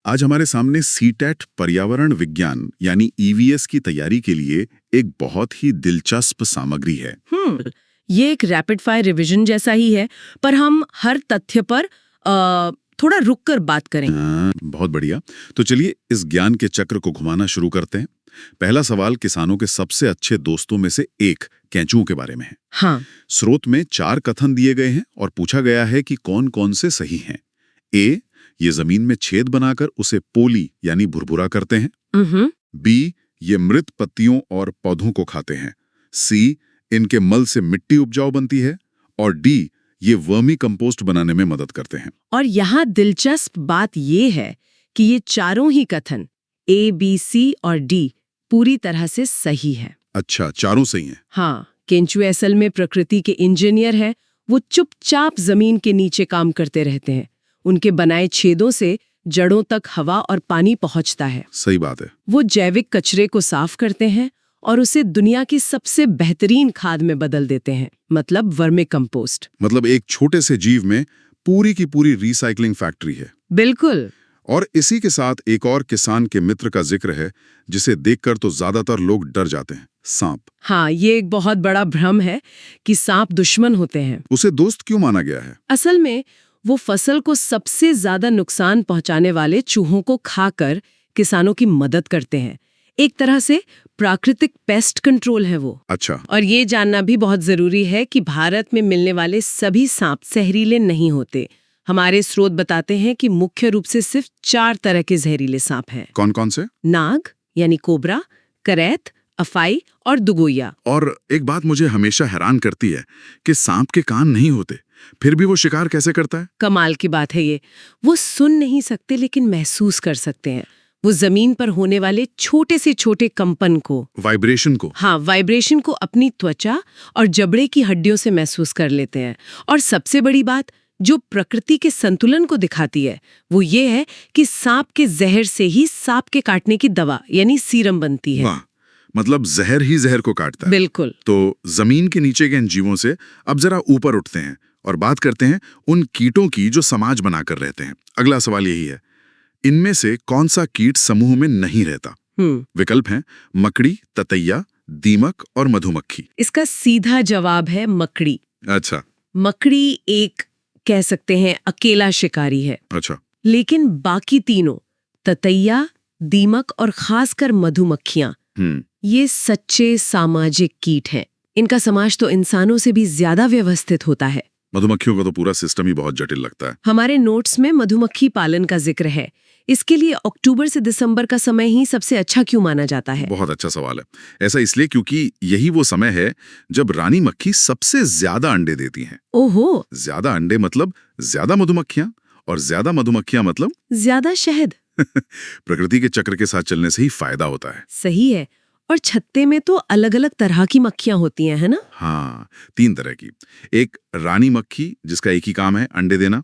आज हमारे सामने सीटेट पर्यावरण विज्ञान यानी ईवीएस की तैयारी के लिए एक बहुत ही दिलचस्प सामग्री है। ये एक रैपिड फायर रिवीजन जैसा ही है, पर हम हर तथ्य पर थोड़ा रुक कर बात करें। बहुत बढ़िया। तो चलिए इस ज्ञान के चक्र को घुमाना शुरू करते हैं। पहला सवाल किसानों के सबसे अच्छे दोस्तों में से एक केंचुओं के बारे में है। हाँ। स्रोत में 4 कथन दिए गए हैं और पूछा गया है कि कौन कौन से सही हैं। ए, ये जमीन में छेद बनाकर उसे पोली यानी भुरभुरा करते हैं। बी, ये मृत पत्तियों और पौधों को खाते हैं। सी, इनके मल से मिट्टी उपजाऊ बनती है। और डी, ये वर्मी कंपोस्ट बनाने में मदद करते हैं। और यहाँ दिलचस्प बात ये है कि ये चारों ही कथन ए, बी, सी और डी पूरी तरह से सही है। अच्छा, चारों सही हैं। हाँ, केंचुए असल में प्रकृति के इंजीनियर हैं। वो चुपचाप जमीन के नीचे काम करते रहते हैं। उनके बनाए छेदों से जड़ों तक हवा और पानी पहुंचता है। सही बात है। वो जैविक कचरे को साफ करते हैं और उसे दुनिया की सबसे बेहतरीन खाद में बदल देते हैं, मतलब वर्मी कंपोस्ट। मतलब एक छोटे से जीव में पूरी की पूरी रिसाइकलिंग फैक्ट्री है। बिल्कुल। और इसी के साथ एक और किसान के मित्र का जिक्र है जिसे देखकर तो ज्यादातर लोग डर जाते हैं, सांप। हाँ, ये एक बहुत बड़ा भ्रम है कि सांप दुश्मन होते हैं। उसे दोस्त क्यों माना गया है? असल में वो फसल को सबसे ज्यादा नुकसान पहुंचाने वाले चूहों को खाकर किसानों की मदद करते हैं। एक तरह से प्राकृतिक पेस्ट कंट्रोल है वो। अच्छा। और ये जानना भी बहुत जरूरी है कि भारत में मिलने वाले सभी सांप जहरीले नहीं होते। हमारे स्रोत बताते हैं कि मुख्य रूप से सिर्फ 4 तरह के जहरीले सांप हैं। कौन कौन से? नाग यानी कोबरा, करैत, अफाई और दुगोया। और एक बात मुझे हमेशा हैरान करती है कि सांप के कान नहीं होते, फिर भी वो शिकार कैसे करता है? कमाल की बात है ये। वो सुन नहीं सकते लेकिन महसूस कर सकते हैं। वो जमीन पर होने वाले छोटे से छोटे कंपन को, वाइब्रेशन को। हाँ, वाइब्रेशन को अपनी त्वचा और जबड़े की हड्डियों से महसूस कर लेते हैं। और सबसे बड़ी बात जो प्रकृति के संतुलन को दिखाती है वो ये है कि सांप के जहर से ही सांप के काटने की दवा यानी सीरम बनती है। वाह, मतलब जहर ही जहर को काटता है। बिल्कुल। तो जमीन के नीचे के इन जीवों से अब जरा ऊपर उठते हैं और बात करते हैं उन कीटों की जो समाज बनाकर रहते हैं। अगला सवाल यही है, इनमें से कौन सा कीट समूह में नहीं रहता? विकल्प हैं मकड़ी, ततैया, दीमक और मधुमक्खी। इसका सीधा जवाब है मकड़ी। अच्छा। मकड़ी एक कह सकते हैं अकेला शिकारी है। अच्छा। लेकिन बाकी तीनों, ततैया, दीमक और खासकर मधुमक्खियां, ये सच्चे सामाजिक कीट हैं। इनका समाज तो इंसानों से भी ज्यादा व्यवस्थित होता है। मधुमक्खियों का तो पूरा सिस्टम ही बहुत जटिल लगता है। हमारे नोट्स में मधुमक्खी पालन का जिक्र है। इसके लिए अक्टूबर से दिसंबर का समय ही सबसे अच्छा क्यों माना जाता है? बहुत अच्छा सवाल है। ऐसा इसलिए क्योंकि यही वो समय है जब रानी मक्खी सबसे ज्यादा अंडे देती हैं। ओहो। ज्यादा अंडे मतलब ज्यादा मधुमक्खियां, और ज्यादा मधुमक्खियां मतलब ज्यादा शहद। प्रकृति के चक्र के साथ चलने से ही फायदा होता है। सही है। और छत्ते में तो अलग अलग तरह की मक्खियां होती हैं, है ना? हाँ, 3 तरह की। एक रानी मक्खी जिसका एक ही काम है अंडे देना,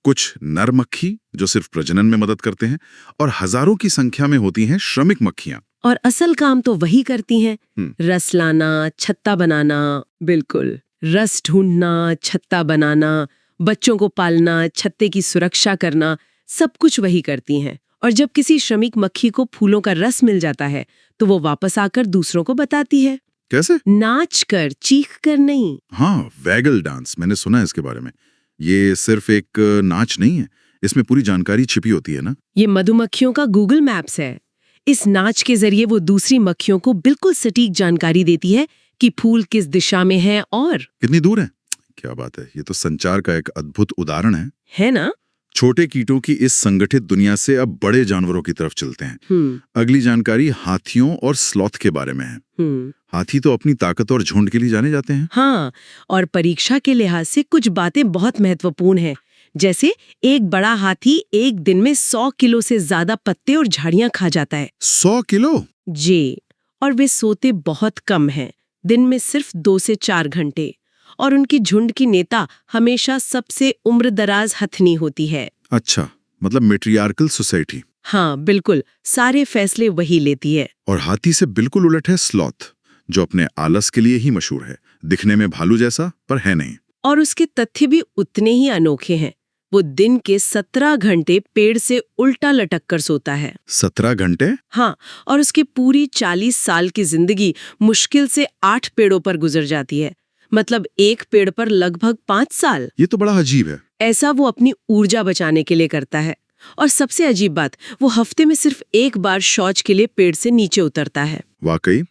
कुछ नर मक्खी जो सिर्फ प्रजनन में मदद करते हैं, और हजारों की संख्या में होती हैं श्रमिक मक्खियां। और असल काम तो वही करती हैं, रस लाना, छत्ता बनाना। बिल्कुल, रस ढूंढना, छत्ता बनाना, बच्चों को पालना, छत्ते की सुरक्षा करना, सब कुछ वही करती हैं। और जब किसी श्रमिक मक्खी को फूलों का रस मिल जाता है तो वो वापस आकर दूसरों को बताती है। कैसे? नाच कर, चीख कर नहीं। हाँ, वैगल डांस, मैंने सुना है इसके बारे में। ये सिर्फ एक नाच नहीं है, इसमें पूरी जानकारी छिपी होती है ना? ये मधुमक्खियों का गूगल मैप्स है। इस नाच के जरिए वो दूसरी मक्खियों को बिल्कुल सटीक जानकारी देती है कि फूल किस दिशा में है और कितनी दूर है। क्या बात है, ये तो संचार का एक अद्भुत उदाहरण है ना? छोटे कीटों की इस संगठित दुनिया से अब बड़े जानवरों की तरफ चलते हैं। अगली जानकारी हाथियों और स्लॉथ के बारे में है। हाथी तो अपनी ताकत और झुंड के लिए जाने जाते हैं। हाँ, और परीक्षा के लिहाज से कुछ बातें बहुत महत्वपूर्ण हैं। जैसे एक बड़ा हाथी एक दिन में 100 किलो से ज्यादा पत्ते और झाड़ियां खा जाता है। 100 किलो? जी। और वे सोते बहुत कम हैं, दिन में सिर्फ 2 से 4 घंटे। और उनकी झुंड की नेता हमेशा सबसे उम्रदराज हथनी होती है। अच्छा, मतलब मैट्रियार्कल सोसाइटी। हाँ बिल्कुल, सारे फैसले वही लेती है। और हाथी से बिल्कुल उलट है स्लॉथ, जो अपने आलस के लिए ही मशहूर है। दिखने में भालू जैसा पर है नहीं। और उसके तथ्य भी उतने ही अनोखे हैं। वो दिन के 17 घंटे पेड़ से उल्टा लटक कर सोता है। 17 घंटे? हाँ, और उसकी पूरी 40 साल की जिंदगी मुश्किल से 8 पेड़ों पर गुजर जाती है। मतलब एक पेड़ पर लगभग 5 साल। ये तो बड़ा अजीब है। ऐसा वो अपनी ऊर्जा बचाने के लिए करता है। और सबसे अजीब बात, वो हफ्ते में सिर्फ एक बार शौच के लिए पेड़ से नीचे उतरता है। वाकई,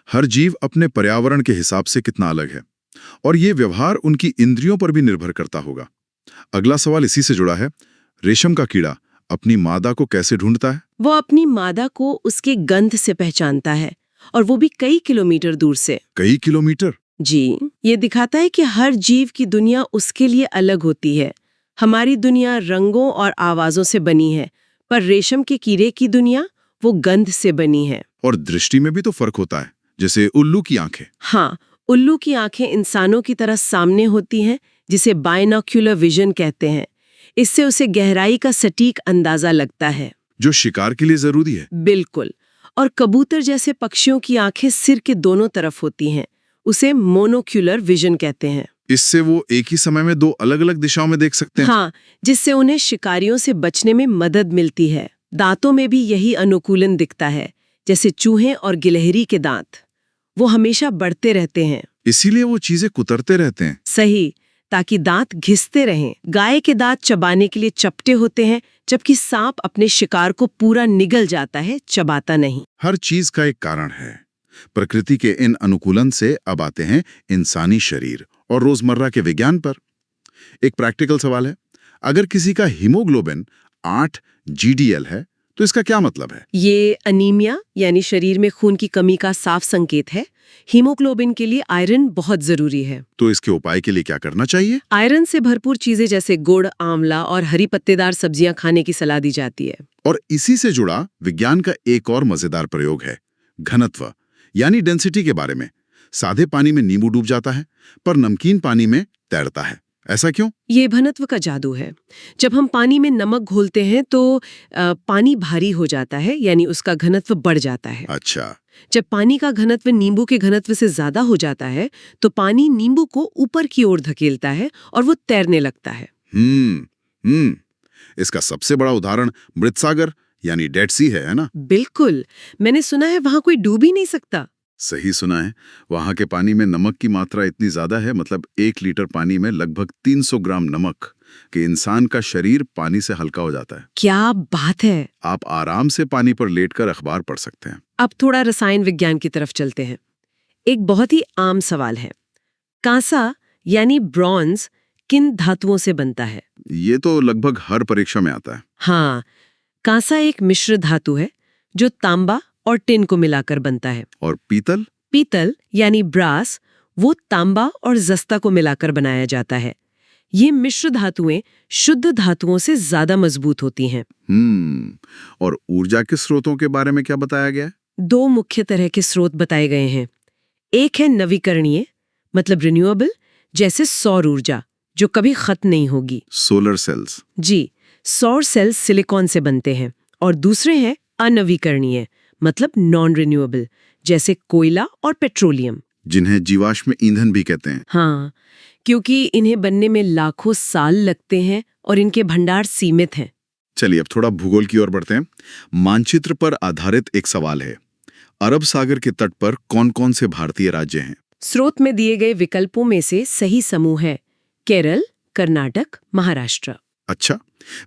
हर जीव अपने पर्यावरण के हिसाब से कितना अलग है, और ये व्यवहार उनकी इंद्रियों पर भी निर्भर करता होगा। अगला सवाल इसी से जुड़ा है। रेशम का कीड़ा अपनी मादा को कैसे ढूंढता है? वो अपनी मादा को उसके गंध से पहचानता है, और वो भी कई किलोमीटर दूर से। कई किलोमीटर? जी, ये दिखाता है कि हर जीव की दुनिया उसके लिए अलग होती है। हमारी दुनिया रंगों और आवाजों से बनी है, पर रेशम के कीड़े की दुनिया वो गंध से बनी है। और दृष्टि में भी तो फर्क होता है, जैसे उल्लू की आंखें। हाँ, उल्लू की आंखें इंसानों की तरह सामने होती हैं, जिसे बायनोक्यूलर विजन कहते हैं। इससे उसे गहराई का सटीक अंदाजा लगता है, जो शिकार के लिए जरूरी है। बिल्कुल। और कबूतर जैसे पक्षियों की आंखें सिर के दोनों तरफ होती हैं, उसे मोनोक्यूलर विजन कहते हैं। इससे वो एक ही समय में 2 अलग-अलग दिशाओं में देख सकते हैं। हाँ, जिससे उन्हें शिकारियों से बचने में मदद मिलती है। दांतों में भी यही अनुकूलन दिखता है, जैसे चूहे और गिलहरी के दांत। वो हमेशा बढ़ते रहते हैं। इसीलिए वो चीजें कुतरते रहते हैं। सही, ताकि दांत घिसते रहें। गाय के दांत चबाने के लिए चपटे होते हैं, जबकि सांप अपने शिकार को पूरा निगल जाता है, चबाता नहीं। हर चीज का एक कारण है। प्रकृति के इन अनुकूलन से अब आते हैं इंसानी शरीर और रोजमर्रा के विज्ञान पर। एक प्रैक्टिकल सवाल है, अगर किसी का हीमोग्लोबिन 8 GDL है, तो इसका क्या मतलब है? ये अनीमिया यानी शरीर में खून की कमी का साफ संकेत है। हीमोग्लोबिन के लिए आयरन बहुत जरूरी है। तो इसके उपाय के लिए क्या करना चाहिए? आयरन से भरपूर चीजें जैसे गुड़, आंवला और हरी पत्तेदार सब्जियां खाने की सलाह दी जाती है। और इसी से जुड़ा विज्ञान का एक और मजेदार प्रयोग है, घनत्व यानी डेंसिटी के बारे में। सादे पानी में नींबू डूब जाता है, पर नमकीन पानी में तैरता है। ऐसा क्यों? ये घनत्व का जादू है। जब हम पानी में नमक घोलते हैं तो पानी भारी हो जाता है, यानी उसका घनत्व बढ़ जाता है। अच्छा। जब पानी का घनत्व नींबू के घनत्व से ज्यादा हो जाता है, तो पानी नींबू को ऊपर की ओर धकेलता है और वो तैरने लगता है। इसका सबसे बड़ा उदाहरण मृत सागर यानी डेड सी है ना? बिल्कुल, मैंने सुना है वहां कोई डूब ही नहीं सकता। सही सुना है। वहां के पानी में नमक की मात्रा इतनी ज्यादा है, मतलब 1 लीटर पानी में लगभग 300 ग्राम नमक, कि इंसान का शरीर पानी से हल्का हो जाता है। क्या बात है! आप आराम से पानी पर लेटकर अखबार पढ़ सकते हैं। अब थोड़ा रसायन विज्ञान की तरफ चलते हैं। एक बहुत ही आम सवाल है, कांसा यानी ब्रॉन्ज किन धातुओं से बनता है? ये तो लगभग हर परीक्षा में आता है। हाँ, कांसा एक मिश्र धातु है जो तांबा और टिन को मिलाकर बनता है। और पीतल? पीतल यानी ब्रास, वो तांबा और जस्ता को मिलाकर बनाया जाता है। ये मिश्र धातुएं शुद्ध धातुओं से ज्यादा मजबूत होती हैं। और ऊर्जा के स्रोतों के बारे में क्या बताया गया है? 2 मुख्य तरह के स्रोत बताए गए हैं। एक है नवीकरणीय, मतलब रिन्यूएबल, जैसे सौर ऊर्जा, जो कभी खत्म नहीं होगी। Solar cells? जी, सौर सेल्स सिलिकॉन से बनते हैं। और दूसरे हैं अनवीकरणीय, मतलब नॉन रिन्यूएबल, जैसे कोयला और पेट्रोलियम, जिन्हें जीवाश्म ईंधन भी कहते हैं। हाँ, क्योंकि इन्हें बनने में लाखों साल लगते हैं और इनके भंडार सीमित हैं। चलिए अब थोड़ा भूगोल की ओर बढ़ते हैं। मानचित्र पर आधारित एक सवाल है, अरब सागर के तट पर कौन-कौन से भारतीय राज्य हैं? स्रोत में दिए गए विकल्पों में से सही समूह है केरल, कर्नाटक, महाराष्ट्र। अच्छा,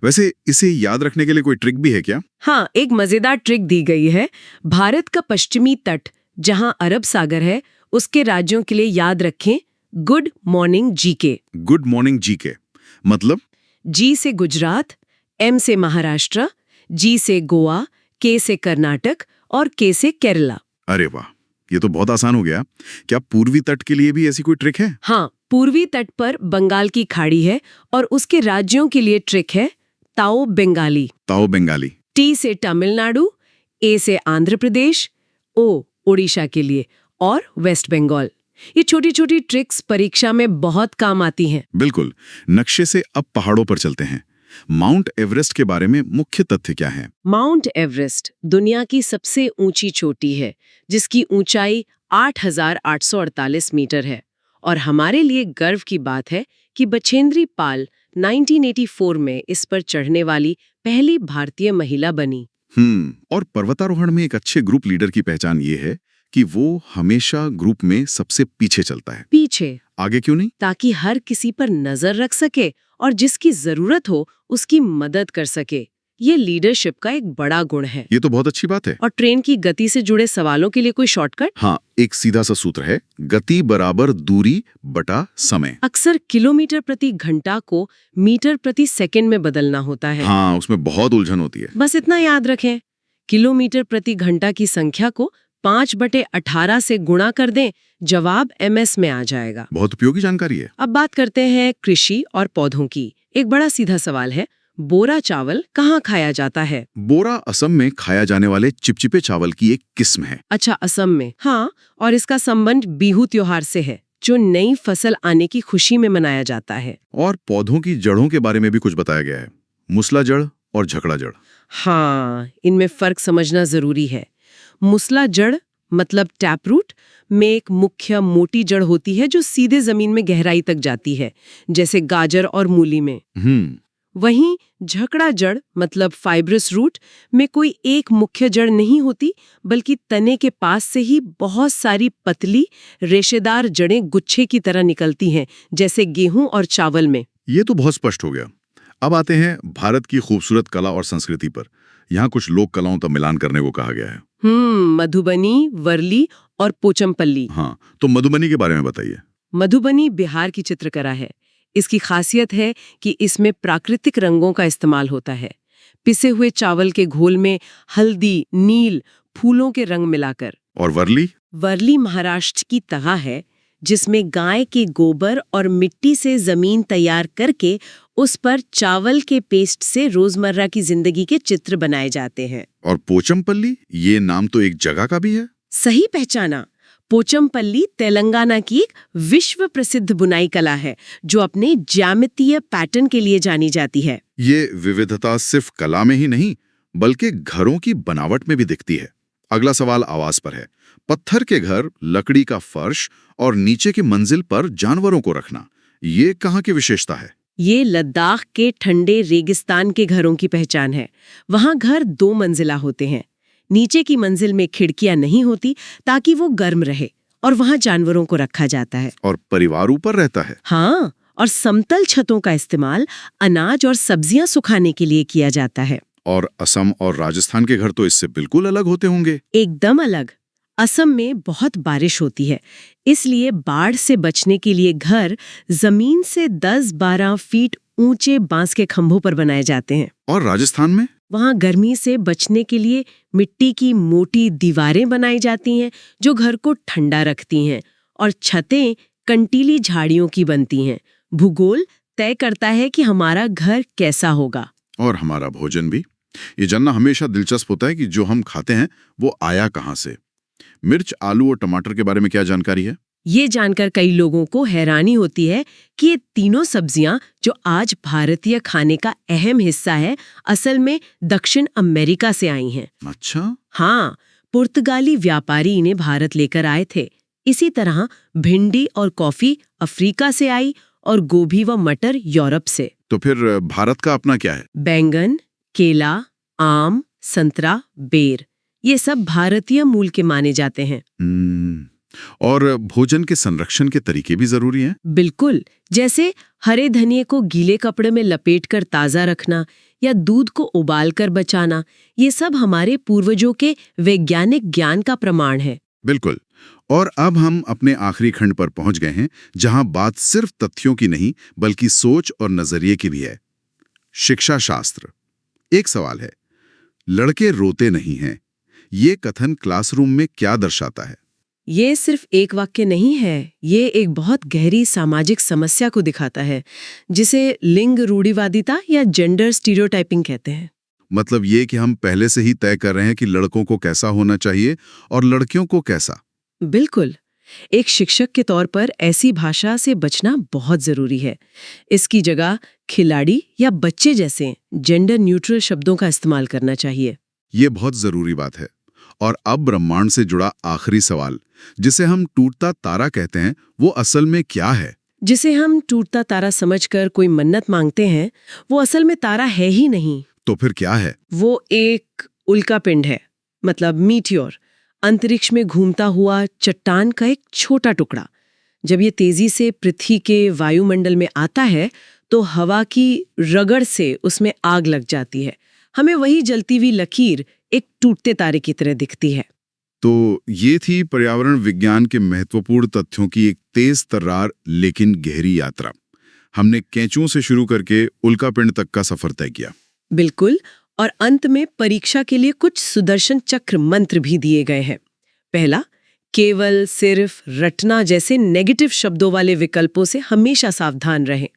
वैसे इसे याद रखने के लिए कोई ट्रिक भी है क्या? हाँ, एक मजेदार ट्रिक दी गई है। भारत का पश्चिमी तट जहां अरब सागर है, उसके राज्यों के लिए याद रखें good morning GK. Good morning GK मतलब? जी से गुजरात, एम से महाराष्ट्र, जी से गोवा, के से कर्नाटक और के से केरला। अरे वाह, ये तो बहुत आसान हो गया। क्या पूर्वी तट के लिए भी ऐसी कोई ट्रिक है? हाँ, पूर्वी तट पर बंगाल की खाड़ी है और उसके राज्यों के लिए ट्रिक है ताओ बंगाली। ताओ बंगाली। टी से तमिलनाडु, ए से आंध्र प्रदेश, ओ ओडिशा के लिए और वेस्ट बंगाल। ये छोटी छोटी ट्रिक्स परीक्षा में बहुत काम आती हैं। बिल्कुल। नक्शे से अब पहाड़ों पर चलते हैं। माउंट एवरेस्ट के बारे में मुख्य तथ्य क्या है? माउंट एवरेस्ट दुनिया की सबसे ऊंची चोटी है, जिसकी ऊंचाई 8,848 मीटर है। और हमारे लिए गर्व की बात है कि बछेंद्री पाल 1984 में इस पर चढ़ने वाली पहली भारतीय महिला बनी। और पर्वतारोहण में एक अच्छे ग्रुप लीडर की पहचान ये है कि वो हमेशा ग्रुप में सबसे पीछे चलता है। पीछे? आगे क्यों नहीं? ताकि हर किसी पर नजर रख सके और जिसकी जरूरत हो उसकी मदद कर सके। ये लीडरशिप का एक बड़ा गुण है। ये तो बहुत अच्छी बात है। और ट्रेन की गति से जुड़े सवालों के लिए कोई शॉर्टकट? हाँ, एक सीधा सा सूत्र है, गति बराबर दूरी बटा समय। अक्सर किलोमीटर प्रति घंटा को मीटर प्रति सेकंड में बदलना होता है। हाँ, उसमें बहुत उलझन होती है। बस इतना याद रखें, किलोमीटर प्रति घंटा की संख्या को 5/18 से गुणा कर दें, जवाब ms में आ जाएगा। बहुत उपयोगी जानकारी है। अब बात करते हैं कृषि और पौधों की। एक बड़ा सीधा सवाल है, बोरा चावल कहाँ खाया जाता है? बोरा असम में खाया जाने वाले चिपचिपे चावल की एक किस्म है। अच्छा, असम में? हाँ, और इसका संबंध बिहू त्योहार से है, जो नई फसल आने की खुशी में मनाया जाता है। और पौधों की जड़ों के बारे में भी कुछ बताया गया है, मुसला जड़ और झकड़ा जड़। हाँ, इनमें फर्क समझना जरूरी है। मुसला जड़ मतलब टैप रूट में एक मुख्य मोटी जड़ होती है जो सीधे जमीन में गहराई तक जाती है, जैसे गाजर और मूली में। वहीं झकड़ा जड़ मतलब फाइब्रस रूट में कोई एक मुख्य जड़ नहीं होती, बल्कि तने के पास से ही बहुत सारी पतली रेशेदार जड़ें गुच्छे की तरह निकलती हैं, जैसे गेहूं और चावल में। ये तो बहुत स्पष्ट हो गया। अब आते हैं भारत की खूबसूरत कला और संस्कृति पर। यहाँ कुछ लोक कलाओं का मिलान करने को कहा गया है। मधुबनी, वर्ली और पोचमपल्ली। हाँ, तो मधुबनी के बारे में बताइए। मधुबनी बिहार की चित्रकला है। इसकी खासियत है कि इसमें प्राकृतिक रंगों का इस्तेमाल होता है, पिसे हुए चावल के घोल में हल्दी, नील, फूलों के रंग मिलाकर। और वर्ली? वर्ली महाराष्ट्र की तगा है, जिसमें गाय के गोबर और मिट्टी से जमीन तैयार करके उस पर चावल के पेस्ट से रोजमर्रा की जिंदगी के चित्र बनाए जाते हैं। और पोचमपल्ली, ये नाम तो एक जगह का भी है। सही पहचाना। पोचमपल्ली तेलंगाना की एक विश्व प्रसिद्ध बुनाई कला है, जो अपने ज्यामितीय पैटर्न के लिए जानी जाती है। ये विविधता सिर्फ कला में ही नहीं, बल्कि घरों की बनावट में भी दिखती है। अगला सवाल आवास पर है। पत्थर के घर, लकड़ी का फर्श और नीचे की मंजिल पर जानवरों को रखना, ये कहाँ की विशेषता है? ये लद्दाख के ठंडे रेगिस्तान के घरों की पहचान है। वहाँ घर 2 मंजिला होते हैं। नीचे की मंजिल में खिड़कियां नहीं होती ताकि वो गर्म रहे, और वहाँ जानवरों को रखा जाता है। और परिवार ऊपर रहता है। हाँ, और समतल छतों का इस्तेमाल अनाज और सब्जियां सुखाने के लिए किया जाता है। और असम और राजस्थान के घर तो इससे बिल्कुल अलग होते होंगे। एकदम अलग। असम में बहुत बारिश होती है, इसलिए बाढ़ से बचने के लिए घर जमीन से 10-12 फीट ऊंचे बांस के खंभों पर बनाए जाते हैं। और राजस्थान में? वहाँ गर्मी से बचने के लिए मिट्टी की मोटी दीवारें बनाई जाती हैं, जो घर को ठंडा रखती हैं, और छतें कंटीली झाड़ियों की बनती हैं। भूगोल तय करता है कि हमारा घर कैसा होगा। और हमारा भोजन भी। ये जानना हमेशा दिलचस्प होता है कि जो हम खाते हैं वो आया कहाँ से। मिर्च, आलू और टमाटर के बारे में क्या जानकारी है? ये जानकर कई लोगों को हैरानी होती है कि ये तीनों सब्जियां, जो आज भारतीय खाने का अहम हिस्सा है, असल में दक्षिण अमेरिका से आई हैं। अच्छा? हाँ, पुर्तगाली व्यापारी इन्हें भारत लेकर आए थे। इसी तरह भिंडी और कॉफी अफ्रीका से आई, और गोभी व मटर यूरोप से। तो फिर भारत का अपना क्या है? बैंगन, केला, आम, संतरा, बेर, ये सब भारतीय मूल के माने जाते हैं। और भोजन के संरक्षण के तरीके भी जरूरी हैं? बिल्कुल, जैसे हरे धनिये को गीले कपड़े में लपेटकर ताज़ा रखना या दूध को उबालकर बचाना, ये सब हमारे पूर्वजों के वैज्ञानिक ज्ञान का प्रमाण है। बिल्कुल। और अब हम अपने आखिरी खंड पर पहुंच गए हैं, जहां बात सिर्फ तथ्यों की नहीं बल्कि सोच और नजरिए की भी है। शिक्षा शास्त्र। एक सवाल है, लड़के रोते नहीं हैं, ये कथन क्लासरूम में क्या दर्शाता है? ये सिर्फ एक वाक्य नहीं है, ये एक बहुत गहरी सामाजिक समस्या को दिखाता है, जिसे लिंग रूढ़िवादिता या जेंडर स्टीरियोटाइपिंग कहते हैं। मतलब ये कि हम पहले से ही तय कर रहे हैं कि लड़कों को कैसा होना चाहिए और लड़कियों को कैसा। बिल्कुल। एक शिक्षक के तौर पर ऐसी भाषा से बचना बहुत जरूरी है। इसकी जगह खिलाड़ी या बच्चे जैसे जेंडर न्यूट्रल शब्दों का इस्तेमाल करना चाहिए। ये बहुत जरूरी बात है। और अब ब्रह्मांड से जुड़ा आखिरी सवाल, जिसे हम टूटता तारा कहते हैं, वो असल में क्या है? जिसे हम टूटता तारा समझकर कोई मन्नत मांगते हैं, वो असल में तारा है ही नहीं। तो फिर क्या है? वो एक उल्कापिंड है, मतलब मीटियोर, अंतरिक्ष में घूमता हुआ चट्टान का एक छोटा टुकड़ा। जब ये तेजी से पृथ्वी के वायुमंडल में आता है तो हवा की रगड़ से उसमें आग लग जाती है। हमें वही जलती हुई लकीर एक टूटते तारे की तरह दिखती है। तो ये थी पर्यावरण विज्ञान के महत्वपूर्ण तथ्यों की एक तेज तर्रार लेकिन गहरी यात्रा। हमने केंचुओं से शुरू करके उल्कापिंड तक का सफर तय किया। बिल्कुल, और अंत में परीक्षा के लिए कुछ सुदर्शन चक्र मंत्र भी दिए गए हैं। पहला, केवल, सिर्फ, रटना जैसे नेगेटिव शब्दों वाले विकल्पों से हमेशा सावधान रहें।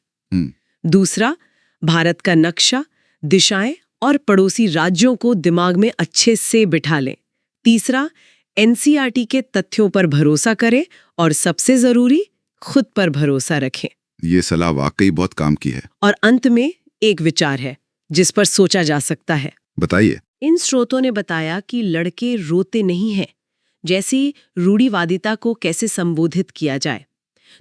दूसरा, भारत का नक्शा, दिशाएं और पड़ोसी राज्यों को दिमाग में अच्छे से बिठा लें। तीसरा, एनसीईआरटी के तथ्यों पर भरोसा करें और सबसे जरूरी, खुद पर भरोसा रखें। ये सलाह वाकई बहुत काम की है। और अंत में एक विचार है जिस पर सोचा जा सकता है। बताइए। इन स्रोतों ने बताया कि लड़के रोते नहीं हैं, जैसी रूढ़िवादिता को कैसे संबोधित किया जाए।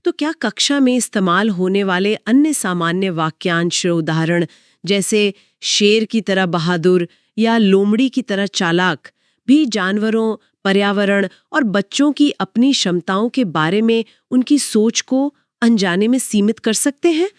तो क्या कक्षा में इस्तेमाल होने वाले अन्य सामान्य वाक्यांश उदाहरण जैसे शेर की तरह बहादुर या लोमड़ी की तरह चालाक भी जानवरों, पर्यावरण और बच्चों की अपनी क्षमताओं के बारे में उनकी सोच को अनजाने में सीमित कर सकते हैं?